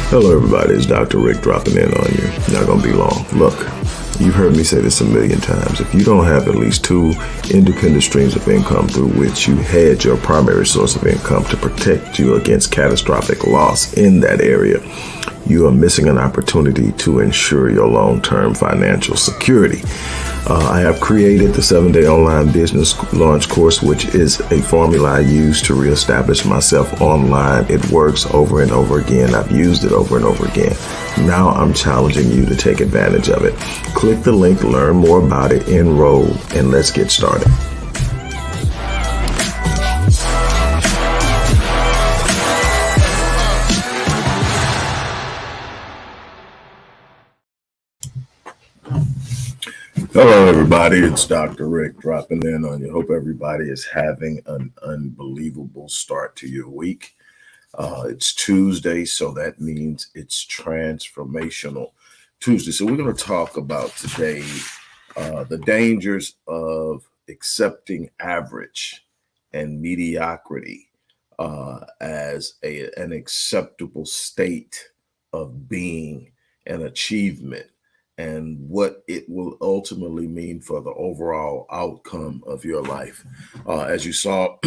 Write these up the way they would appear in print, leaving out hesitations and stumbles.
Hello, everybody. It's Dr. Rick dropping in on you. Not going to be long. Look, you've heard me say this a million times. If you don't have at least two independent streams of income through which you hedge your primary source of income to protect you against catastrophic loss in that area, you are missing an opportunity to ensure your long-term financial security. I have created the 7-day online business launch course, which is a formula I use to reestablish myself online. It works over and over again. I've used it over and over again. Now I'm challenging you to take advantage of it. Click the link, learn more about it, enroll, and let's get started. Hello, everybody. It's Dr. Rick dropping in on you. Hope everybody is having an unbelievable start to your week. It's Tuesday, so that means it's Transformational Tuesday. So we're going to talk about today the dangers of accepting average and mediocrity as an acceptable state of being and achievement, and what it will ultimately mean for the overall outcome of your life. As you saw,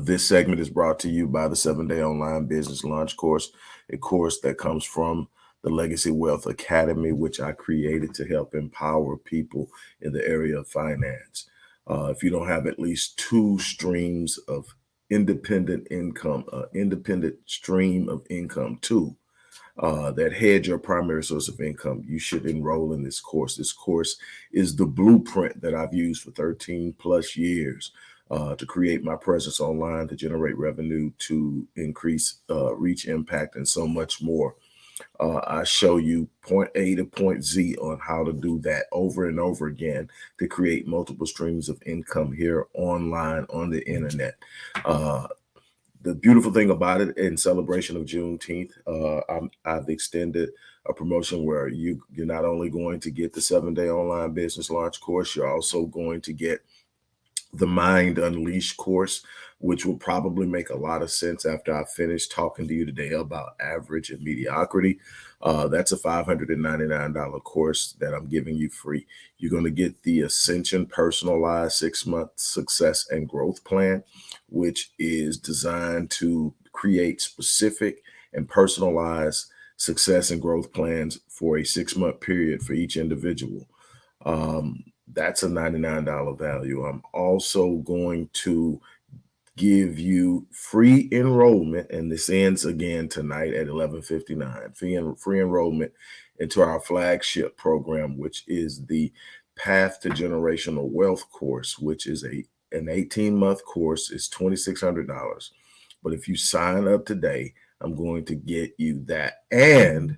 this segment is brought to you by the 7-day online business launch course, a course that comes from the Legacy Wealth Academy, which I created to help empower people in the area of finance. If you don't have at least two streams of independent income, independent stream of income, that hedge your primary source of income, you should enroll in this course. This course is the blueprint that I've used for 13 plus years to create my presence online, to generate revenue, to increase reach, impact, and so much more. I show you point A to point Z on how to do that over and over again to create multiple streams of income here online on the internet. The beautiful thing about it, in celebration of Juneteenth, I've extended a promotion where you're not only going to get the 7-day online business launch course, you're also going to get the Mind Unleashed course, which will probably make a lot of sense after I finish talking to you today about average and mediocrity. That's a $599 course that I'm giving you free. You're going to get the Ascension Personalized 6-month Success and Growth Plan, which is designed to create specific and personalized success and growth plans for a 6-month period for each individual. That's a $99 value. I'm also going to give you free enrollment, and this ends again tonight at 11:59. Free enrollment into our flagship program, which is the Path to Generational Wealth course, which is an 18-month course. It's $2,600. But if you sign up today, I'm going to get you that. And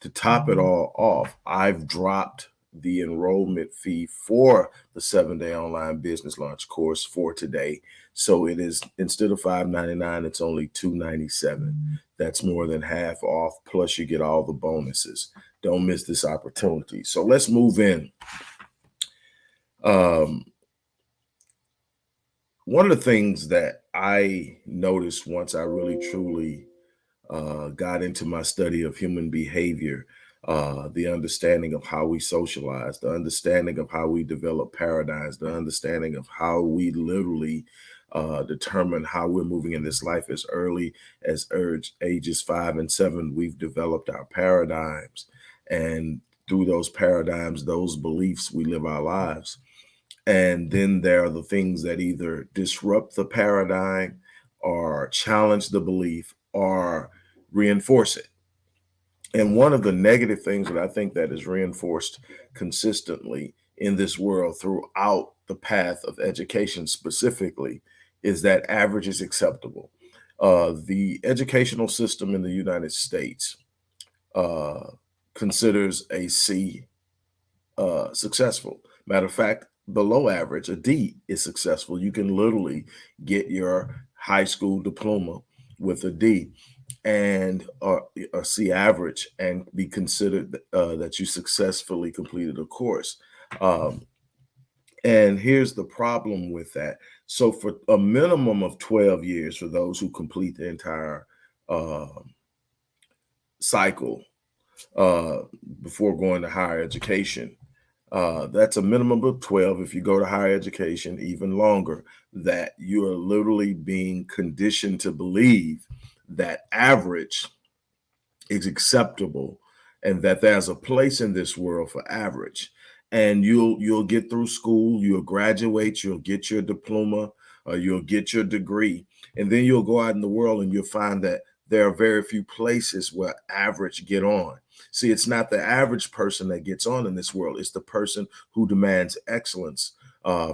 to top it all off, I've dropped the enrollment fee for the 7-day online business launch course for today. So it is, instead of $599, it's only $297. That's more than half off. Plus you get all the bonuses. Don't miss this opportunity. So let's move in. One of the things that I noticed once I really truly got into my study of human behavior, the understanding of how we socialize, the understanding of how we develop paradigms, the understanding of how we literally determine how we're moving in this life as early as ages 5 and 7. We've developed our paradigms, and through those paradigms, those beliefs, we live our lives. And then there are the things that either disrupt the paradigm or challenge the belief or reinforce it. And one of the negative things that I think that is reinforced consistently in this world throughout the path of education specifically is that average is acceptable. The educational system in the United States considers a C successful. Matter of fact, below average, a D is successful. You can literally get your high school diploma with a D and a C average and be considered that you successfully completed a course. And here's the problem with that. So for a minimum of 12 years, for those who complete the entire cycle uh, before going to higher education. That's a minimum of 12. If you go to higher education, even longer, that you are literally being conditioned to believe that average is acceptable and that there's a place in this world for average. And you'll get through school, you'll graduate, you'll get your diploma, you'll get your degree, and then you'll go out in the world and you'll find that there are very few places where average get on. See, it's not the average person that gets on in this world. It's the person who demands excellence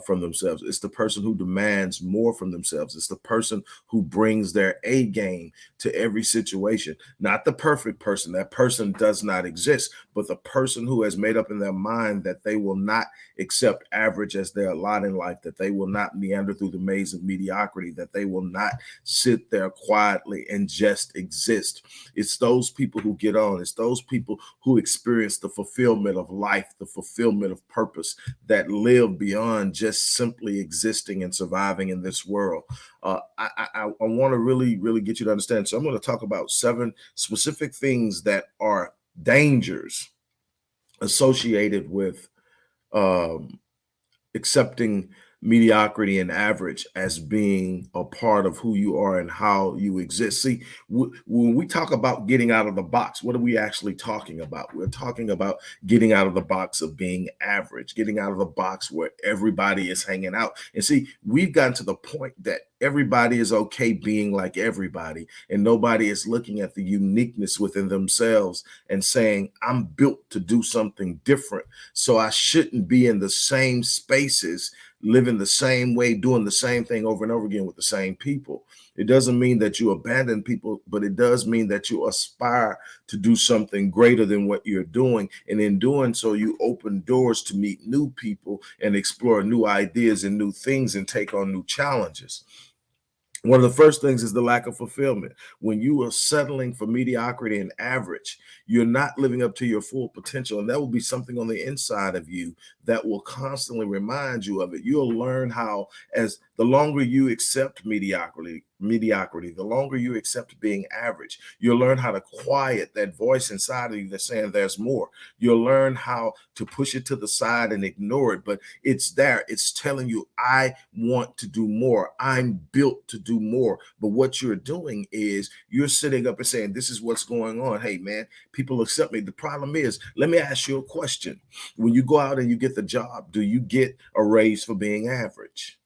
from themselves. It's the person who demands more from themselves. It's the person who brings their A game to every situation. Not the perfect person. That person does not exist, but the person who has made up in their mind that they will not accept average as their lot in life, that they will not meander through the maze of mediocrity, that they will not sit there quietly and just exist. It's those people who get on. It's those people who experience the fulfillment of life, the fulfillment of purpose, that live beyond just simply existing and surviving in this world. I want to really get you to understand. So I'm going to talk about 7 specific things that are dangers associated with accepting mediocrity and average as being a part of who you are and how you exist. See, when we talk about getting out of the box, what are we actually talking about? We're talking about getting out of the box of being average, getting out of the box where everybody is hanging out. And see, we've gotten to the point that everybody is okay being like everybody, and nobody is looking at the uniqueness within themselves and saying, I'm built to do something different, so I shouldn't be in the same spaces, living the same way, doing the same thing over and over again with the same people. It doesn't mean that you abandon people, but it does mean that you aspire to do something greater than what you're doing. And in doing so, you open doors to meet new people and explore new ideas and new things and take on new challenges. One of the first things is the lack of fulfillment. When you are settling for mediocrity and average, you're not living up to your full potential. And that will be something on the inside of you that will constantly remind you of it. You'll learn how, as the longer you accept mediocrity, the longer you accept being average, you'll learn how to quiet that voice inside of you that's saying there's more. You'll learn how to push it to the side and ignore it, but it's there. It's telling you, I want to do more. I'm built to do more. But what you're doing is you're sitting up and saying, this is what's going on. Hey, man, people accept me. The problem is, let me ask you a question. When you go out and you get the job, do you get a raise for being average?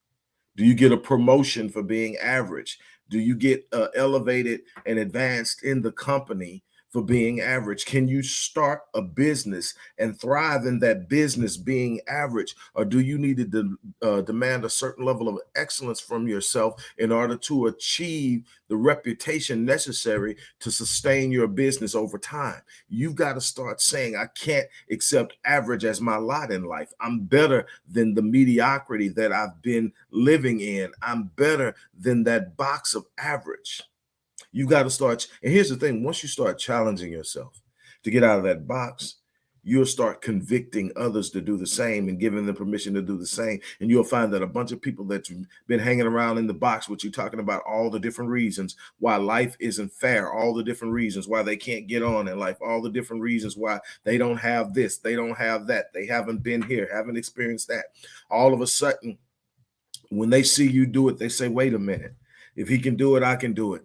Do you get a promotion for being average? Do you get elevated and advanced in the company for being average? Can you start a business and thrive in that business being average? Or do you need to demand a certain level of excellence from yourself in order to achieve the reputation necessary to sustain your business over time? You've got to start saying, I can't accept average as my lot in life. I'm better than the mediocrity that I've been living in. I'm better than that box of average. You got to start. And here's the thing, once you start challenging yourself to get out of that box, you'll start convicting others to do the same and giving them permission to do the same. And you'll find that a bunch of people that you've been hanging around in the box with you, talking about all the different reasons why life isn't fair, all the different reasons why they can't get on in life, all the different reasons why they don't have this, they don't have that, they haven't been here, haven't experienced that. All of a sudden, when they see you do it, they say, wait a minute, if he can do it, I can do it.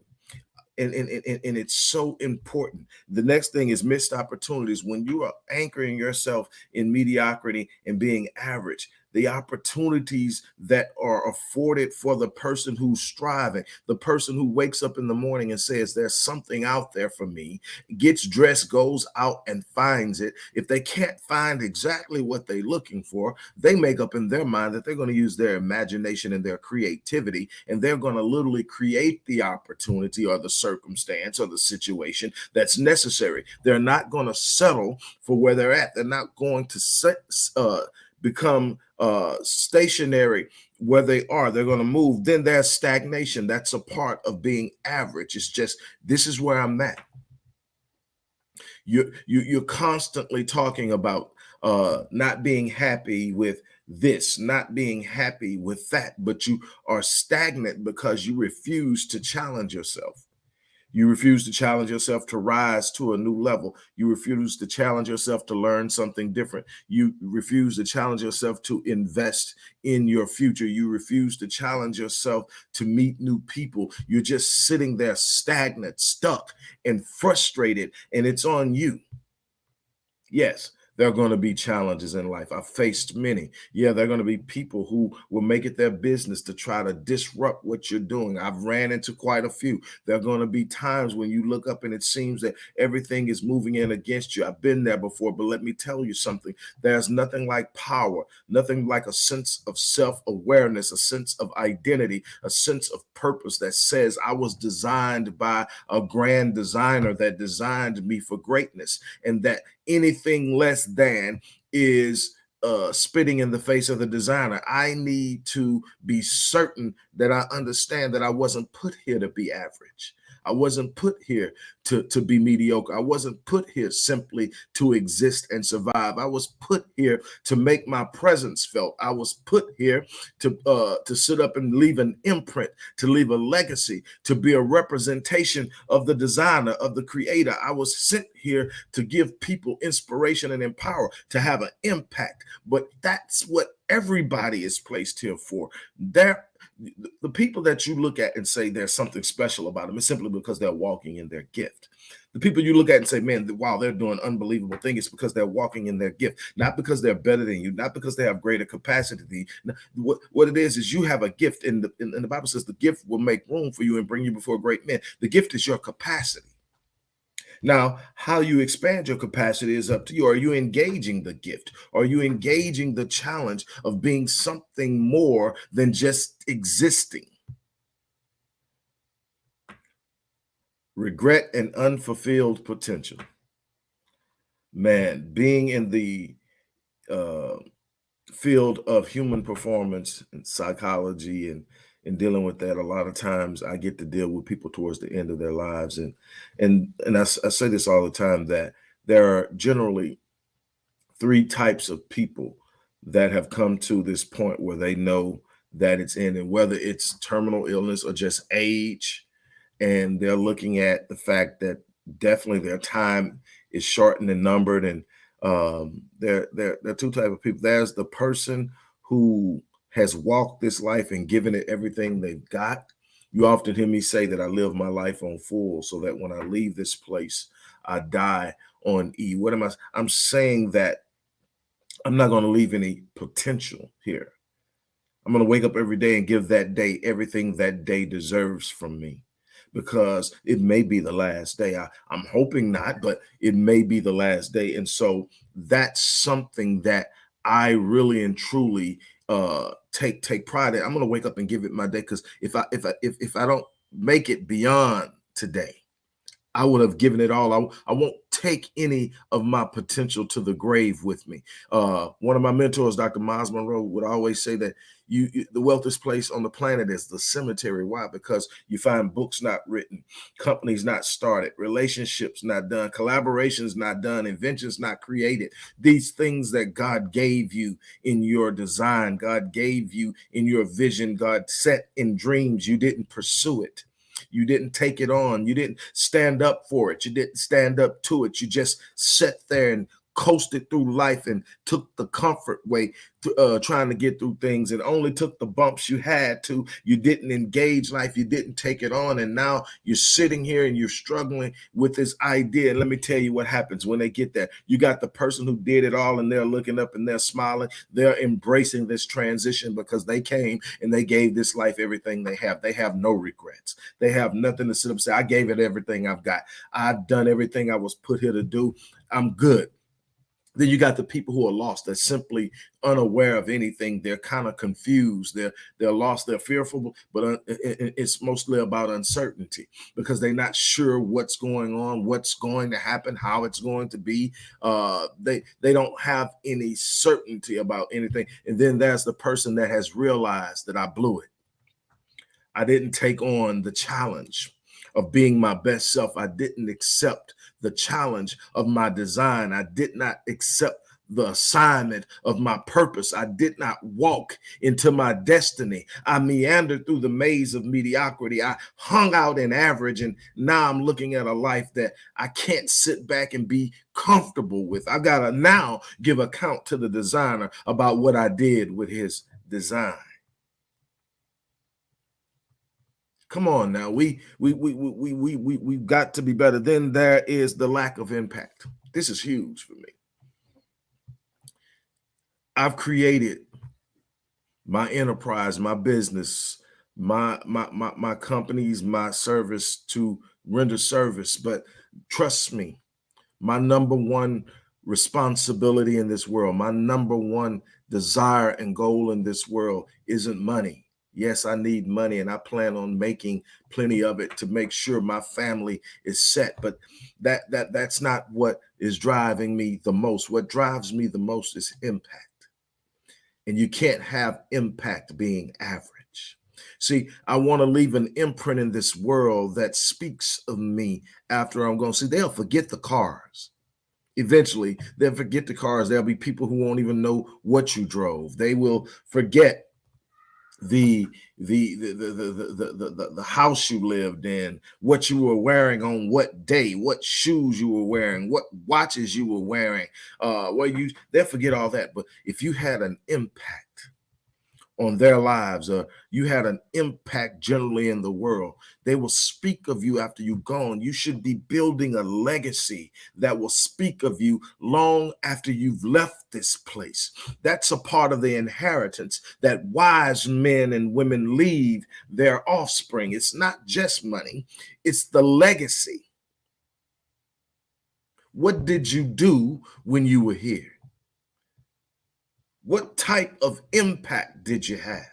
And it's so important. The next thing is missed opportunities. When you are anchoring yourself in mediocrity and being average, the opportunities that are afforded for the person who's striving, the person who wakes up in the morning and says, there's something out there for me, gets dressed, goes out and finds it. If they can't find exactly what they're looking for, they make up in their mind that they're going to use their imagination and their creativity, and they're going to literally create the opportunity or the circumstance or the situation that's necessary. They're not going to settle for where they're at. They're not going to become stationary where they are. They're going to move. Then there's stagnation. That's a part of being average. It's just, this is where I'm at. You're constantly talking about not being happy with this, not being happy with that, but you are stagnant because you refuse to challenge yourself. You refuse to challenge yourself to rise to a new level. You refuse to challenge yourself to learn something different. You refuse to challenge yourself to invest in your future. You refuse to challenge yourself to meet new people. You're just sitting there stagnant, stuck, and frustrated, and it's on you. Yes, there are going to be challenges in life. I've faced many. Yeah, there are going to be people who will make it their business to try to disrupt what you're doing. I've ran into quite a few. There are going to be times when you look up and it seems that everything is moving in against you. I've been there before, but let me tell you something. There's nothing like power, nothing like a sense of self-awareness, a sense of identity, a sense of purpose that says I was designed by a grand designer that designed me for greatness, and that anything less than is spitting in the face of the designer. I need to be certain that I understand that I wasn't put here to be average. I wasn't put here to be mediocre. I wasn't put here simply to exist and survive. I was put here to make my presence felt. I was put here to sit up and leave an imprint, to leave a legacy, to be a representation of the designer, of the creator. I was sent here to give people inspiration and empower, to have an impact. But that's what everybody is placed here for. The people that you look at and say there's something special about them is simply because they're walking in their gift. The people you look at and say, man, wow, they're doing unbelievable things, it's because they're walking in their gift, not because they're better than you, not because they have greater capacity. What it is you have a gift, and the Bible says the gift will make room for you and bring you before great men. The gift is your capacity. Now, how you expand your capacity is up to you. Are you engaging the gift? Are you engaging the challenge of being something more than just existing? Regret and unfulfilled potential. Man, being in the uh, field of human performance and psychology and dealing with that, a lot of times I get to deal with people towards the end of their lives, and I say this all the time, that there are generally three types of people that have come to this point where they know that it's in, and whether it's terminal illness or just age, and they're looking at the fact that definitely their time is shortened and numbered. And there are two types of people. There's the person who has walked this life and given it everything they've got. You often hear me say that I live my life on full, so that when I leave this place, I die on E. What am I? I'm saying that I'm not going to leave any potential here. I'm going to wake up every day and give that day everything that day deserves from me, because it may be the last day. I'm hoping not, but it may be the last day. And so that's something that I really and truly take pride in. I'm going to wake up and give it my day, because if I don't make it beyond today, I would have given it all. I won't take any of my potential to the grave with me. One of my mentors, Dr. Miles Monroe, would always say that the wealthiest place on the planet is the cemetery. Why? Because you find books not written, companies not started, relationships not done, collaborations not done, inventions not created. These things that God gave you in your design, God gave you in your vision, God set in dreams, you didn't pursue it. You didn't take it on. You didn't stand up for it. You didn't stand up to it. You just sat there and coasted through life and took the comfort way, trying to get through things, and only took the bumps you had to. You didn't engage life. You didn't take it on. And now you're sitting here and you're struggling with this idea. And let me tell you what happens when they get there. You got the person who did it all, and they're looking up and they're smiling. They're embracing this transition because they came and they gave this life everything they have. They have no regrets. They have nothing to sit up and say, I gave it everything I've got. I've done everything I was put here to do. I'm good. Then you got the people who are lost. They're simply unaware of anything. They're kind of confused. They're lost. They're fearful, but it's mostly about uncertainty, because they're not sure what's going on, what's going to happen, how it's going to be. They don't have any certainty about anything. And then there's the person that has realized that I blew it. I didn't take on the challenge of being my best self. I didn't accept the challenge of my design. I did not accept the assignment of my purpose. I did not walk into my destiny. I meandered through the maze of mediocrity. I hung out in average, and now I'm looking at a life that I can't sit back and be comfortable with. I gotta now give account to the designer about what I did with his design. Come on now, we've got to be better. Then there is the lack of impact. This is huge for me. I've created my enterprise, my business, my companies, my service to render service. But trust me, my number one responsibility in this world, my number one desire and goal in this world isn't money. Yes, I need money, and I plan on making plenty of it to make sure my family is set. But that's not what is driving me the most. What drives me the most is impact. And you can't have impact being average. See, I want to leave an imprint in this world that speaks of me after I'm gone. See, they'll forget the cars. Eventually, they'll forget the cars. There'll be people who won't even know what you drove. They will forget the house you lived in, what you were wearing on what day, what shoes you were wearing, what watches you were wearing. They'll forget all that. But if you had an impact on their lives, you had an impact generally in the world, they will speak of you after you're gone. You should be building a legacy that will speak of you long after you've left this place. That's a part of the inheritance that wise men and women leave their offspring. It's not just money, it's the legacy. What did you do when you were here? What type of impact did you have?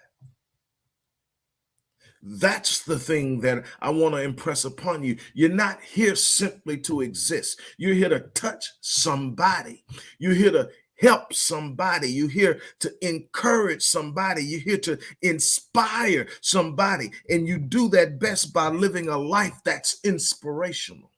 That's the thing that I want to impress upon you. You're not here simply to exist. You're here to touch somebody. You're here to help somebody. You're here to encourage somebody. You're here to inspire somebody. And you do that best by living a life that's inspirational.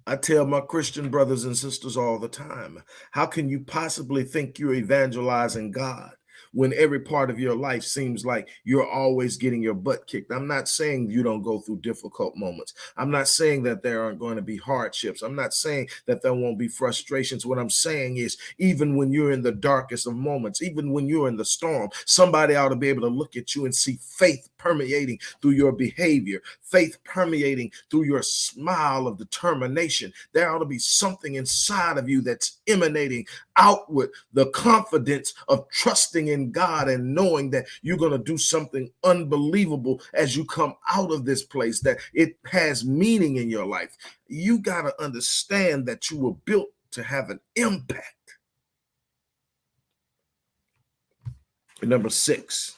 I tell my Christian brothers and sisters all the time, how can you possibly think you're evangelizing God when every part of your life seems like you're always getting your butt kicked? I'm not saying you don't go through difficult moments. I'm not saying that there aren't going to be hardships. I'm not saying that there won't be frustrations. What I'm saying is, even when you're in the darkest of moments, even when you're in the storm, somebody ought to be able to look at you and see faith permeating through your behavior, faith permeating through your smile of determination. There ought to be something inside of you that's emanating outward, the confidence of trusting in God and knowing that you're going to do something unbelievable as you come out of this place, that it has meaning in your life. You got to understand that you were built to have an impact. And number 6,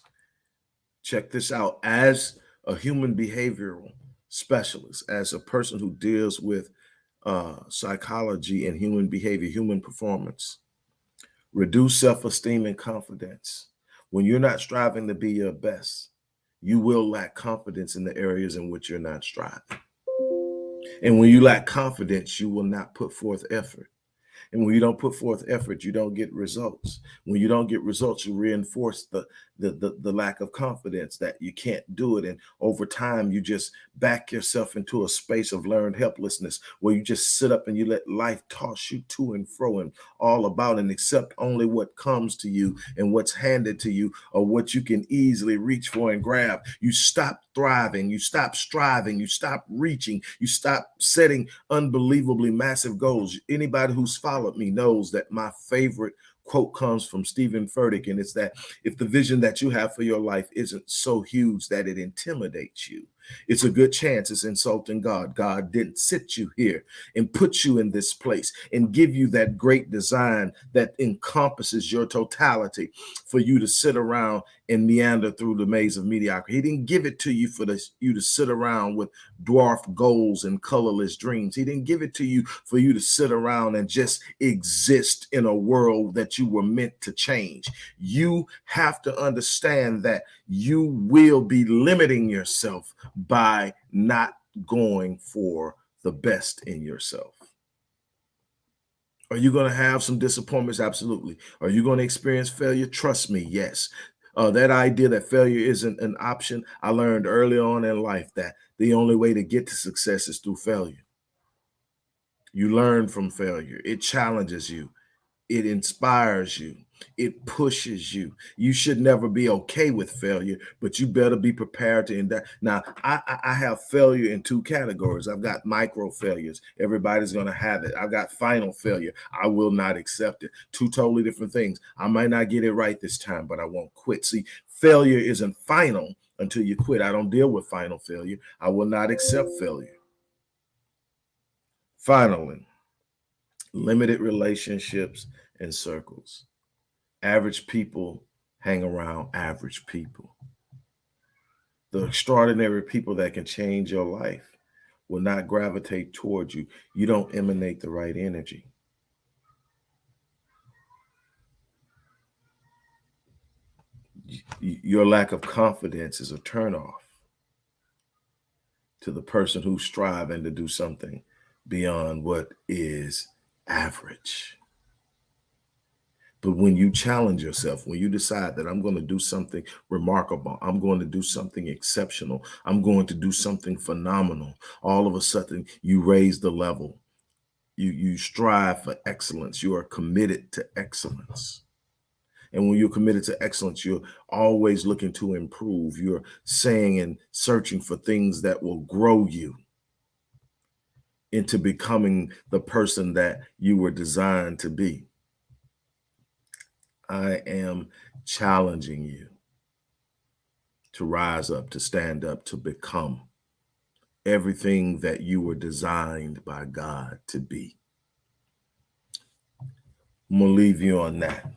check this out. As a human behavioral specialist, as a person who deals with psychology and human behavior, human performance, reduce self-esteem and confidence. When you're not striving to be your best, you will lack confidence in the areas in which you're not striving. And when you lack confidence, you will not put forth effort. And when you don't put forth effort, you don't get results. When you don't get results, you reinforce the lack of confidence that you can't do it. And over time, you just back yourself into a space of learned helplessness where you just sit up and you let life toss you to and fro and all about and accept only what comes to you and what's handed to you or what you can easily reach for and grab. You stop thriving, you stop striving, you stop reaching, you stop setting unbelievably massive goals. Anybody who's followed me knows that my favorite quote comes from Stephen Furtick, and it's that if the vision that you have for your life isn't so huge that it intimidates you, it's a good chance it's insulting God. God didn't sit you here and put you in this place and give you that great design that encompasses your totality for you to sit around and meander through the maze of mediocrity. He didn't give it to you for you to sit around with dwarfed goals and colorless dreams. He didn't give it to you for you to sit around and just exist in a world that you were meant to change. You have to understand that you will be limiting yourself by not going for the best in yourself. Are you going to have some disappointments? Absolutely. Are you going to experience failure? Trust me, yes. That idea that failure isn't an option, I learned early on in life that the only way to get to success is through failure. You learn from failure. It challenges you. It inspires you. It pushes you. You should never be okay with failure, but you better be prepared to end that. Now, I have failure in two categories. I've got micro failures. Everybody's going to have it. I've got final failure. I will not accept it. Two totally different things. I might not get it right this time, but I won't quit. See, failure isn't final until you quit. I don't deal with final failure. I will not accept failure. Finally, limited relationships and circles. Average people hang around average people. The extraordinary people that can change your life will not gravitate towards you. You don't emanate the right energy. Your lack of confidence is a turnoff to the person who's striving to do something beyond what is average. But when you challenge yourself, when you decide that I'm going to do something remarkable, I'm going to do something exceptional, I'm going to do something phenomenal, all of a sudden you raise the level. You strive for excellence. You are committed to excellence. And when you're committed to excellence, you're always looking to improve. You're saying and searching for things that will grow you into becoming the person that you were designed to be. I am challenging you to rise up, to stand up, to become everything that you were designed by God to be. I'm going to leave you on that.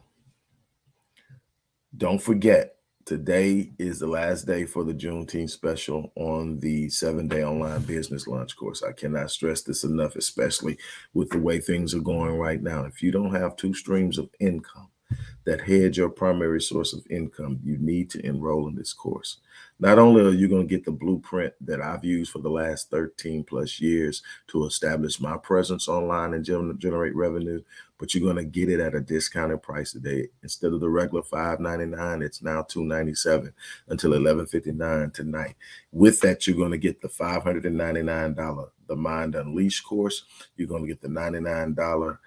Don't forget, today is the last day for the Juneteenth special on the 7-day online business launch course. I cannot stress this enough, especially with the way things are going right now. If you don't have 2 streams of income that hedge your primary source of income, you need to enroll in this course. Not only are you going to get the blueprint that I've used for the last 13 plus years to establish my presence online and generate revenue, but you're going to get it at a discounted price today. Instead of the regular $5.99, it's now $2.97 until $11.59 tonight. With that, you're going to get the $599 The Mind Unleashed course. You're going to get the $99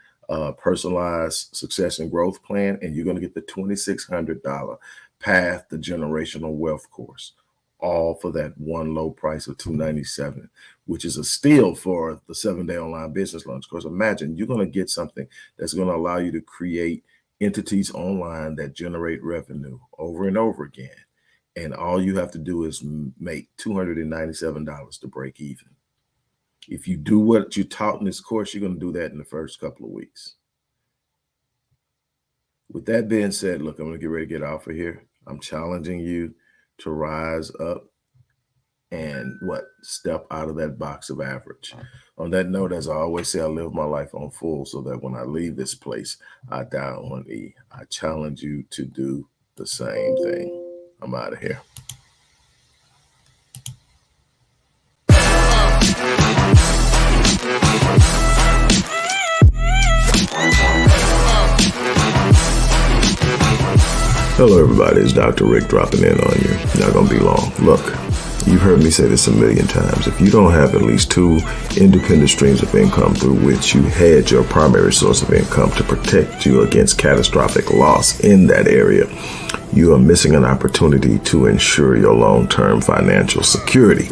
personalized success and growth plan, and you're going to get the $2,600 Path to Generational Wealth course, all for that one low price of $297, which is a steal for the 7-day online business launch course. Imagine you're going to get something that's going to allow you to create entities online that generate revenue over and over again, and all you have to do is make $297 to break even. If you do what you taught in this course, you're going to do that in the first couple of weeks. With that being said, look, I'm going to get ready to get off of here. I'm challenging you to rise up and step out of that box of average. On that note, as I always say, I live my life on full so that when I leave this place, I die on E. I challenge you to do the same thing. I'm out of here. Hello, everybody. It's Dr. Rick dropping in on you. Not going to be long. Look, you've heard me say this a million times. If you don't have at least 2 independent streams of income through which you hedge your primary source of income to protect you against catastrophic loss in that area, you are missing an opportunity to ensure your long-term financial security.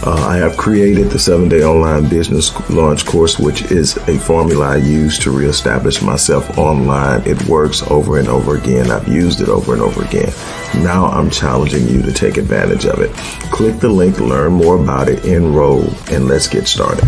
I have created the 7-day online business launch course, which is a formula I use to reestablish myself online. It works over and over again. I've used it over and over again. Now I'm challenging you to take advantage of it. Click the link, learn more about it, enroll, and let's get started.